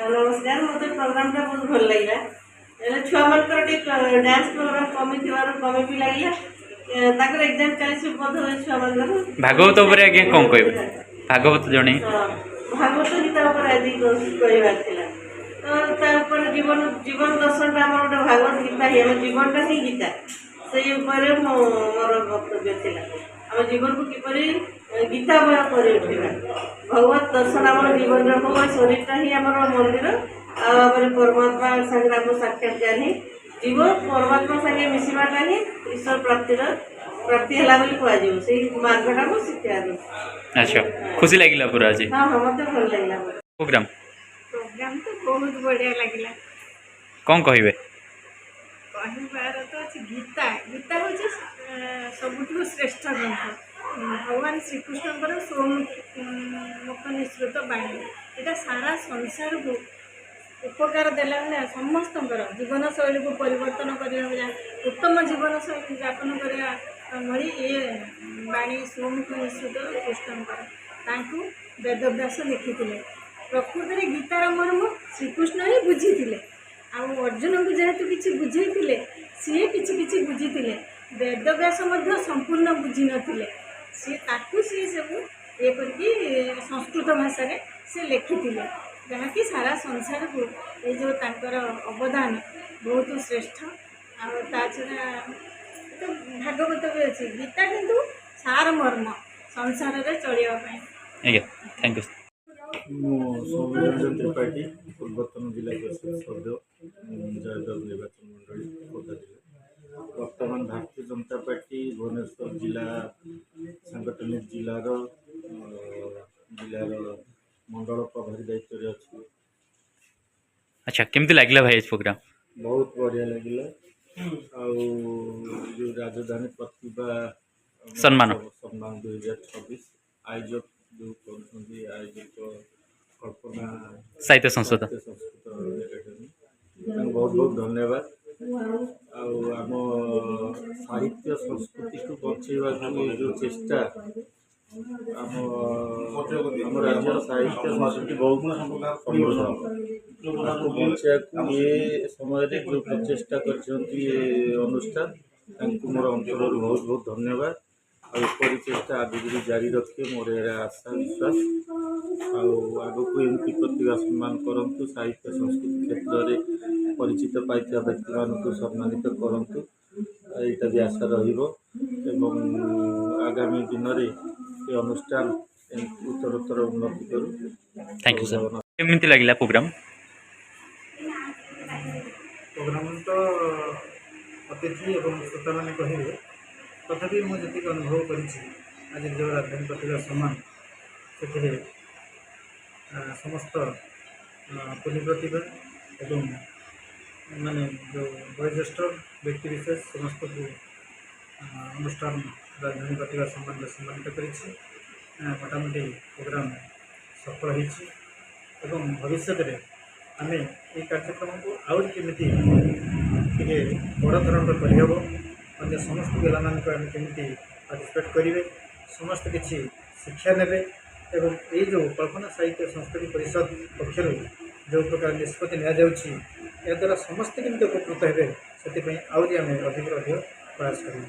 नमस्कार मत प्रोग्राम टा बहुत भल लगे छुआ मानकर डांस प्रोग्राम कमी थी कमी भी लगे एग्जाम चली बोध हुए छुआ मान भागवत आज्ञा कौन कह भागवत जड़े भागवत गीता आज कहवार तो जीवन जीवन दर्शन आम गोटे भागवत गीता ही आम जीवनटा ही गीता से मोर वक्तव्य थी आम जीवन को किपर गीतामय कर भगवत दर्शन आम जीवन हो शरीरटा ही आम मंदिर आम परमात्मा सागर आम साक्षात्कार ही जीव परमात्मा सागे मिसवाटा ही ईश्वर प्राप्ति है कह से मार्गटा को शिक्षा अच्छा खुशी लगे पूरा आज हाँ हाँ मत भल लगे प्रोग्राम प्रोग्राम तो बहुत बढ़िया लगे कौन कहे कहबार तो अच्छे गीता गीता हूँ सबुठ श्रेष्ठ ग्रंथ भगवान श्रीकृष्ण स्वमुख निःसृत बाणी यहाँ सारा संसार को उपकार देला समस्त जीवन शैली को परिवर्तन करने उत्तम जीवन शैली यापन करने भली ये बाणी स्वमुख निःसृत कृष्ण वेदव्यास लिखिले प्रकृति गीतार मर्म श्रीकृष्ण ही बुझी अर्जुन को जेहेतु किसी बुझे सी किसी बुझी वेदव्यास संपूर्ण बुझी नथिले सी सब ये करके संस्कृत भाषा से लिखिले जहाँकि सारा संसार को ये जो तांकर अवदान बहुत श्रेष्ठ आ छड़ा तो भागवत भी अच्छे गीता किंतु सार मर्म संसार में चलिए थैंक यू सौम्यरंजन त्रिपाठी पूर्वतन जिला परिषद सदस्य जयदेव निर्वाचन मंडली खोर्धा जिला वर्तमान भारतीय जनता पार्टी भुवनेश्वर जिला सांगठनिक जिलार मंडल प्रभारी दायित्व अच्छी। अच्छा केमती लगला भाई प्रोग्राम बहुत बढ़िया लगे जो राजधानी प्रतिभा सम्मान 2026 आयोजक जो आयोजक कल्पना साहित्य संस्था संस्कृत एकाडेमी बहुत बहुत धन्यवाद आम साहित्य संस्कृति को बचेवा जो चेष्टा आम राज्य साहित्य संस्कृति बहुत समृद्ध बचा ये समय जो प्रचेषा कर अनुष्ठान मोर अंतर बहुत बहुत धन्यवाद आपर चेष्टा आगे भी जारी रखे मोर आशा विश्वास आगक एमती प्रतिभा सम्मान करूँ साहित्य संस्कृति क्षेत्र में परिचित पाई व्यक्ति मान सम्मानित करूँ यहाँ भी आशा रगामी दिन में ये अनुष्ठान उत्तरोत्तर उन्नति करूँ। थैंक यू सर केमती लगला प्रोग्राम प्रोग्राम तो अतिथि और श्रोता मैंने कहे तथापि मुझे अनुभव कर आज जो राजधानी प्रतिभा सम्मान से समस्त पुण्य प्रतिभा एवं माने जो वयोज्येष्ठ व्यक्ति विशेष समस्त को अनुष्ठान राजधानी प्रतिभा सम्मान सम्मानित कर मोटामोटी प्रोग्राम सफल हो भविष्य में आम ये कार्यक्रम को आउट केमी बड़ धरण करहब अन्य समस्त पिला केमी पार्टिसिपेट करेंगे समस्त किसी शिक्षा ने एवं ये जो कल्पना साहित्य संस्कृति परिषद पक्षर जो प्रकार निष्पत्ति निद्वारा समस्ते केमी उपकृत हे से आम अधिक प्रयास करें।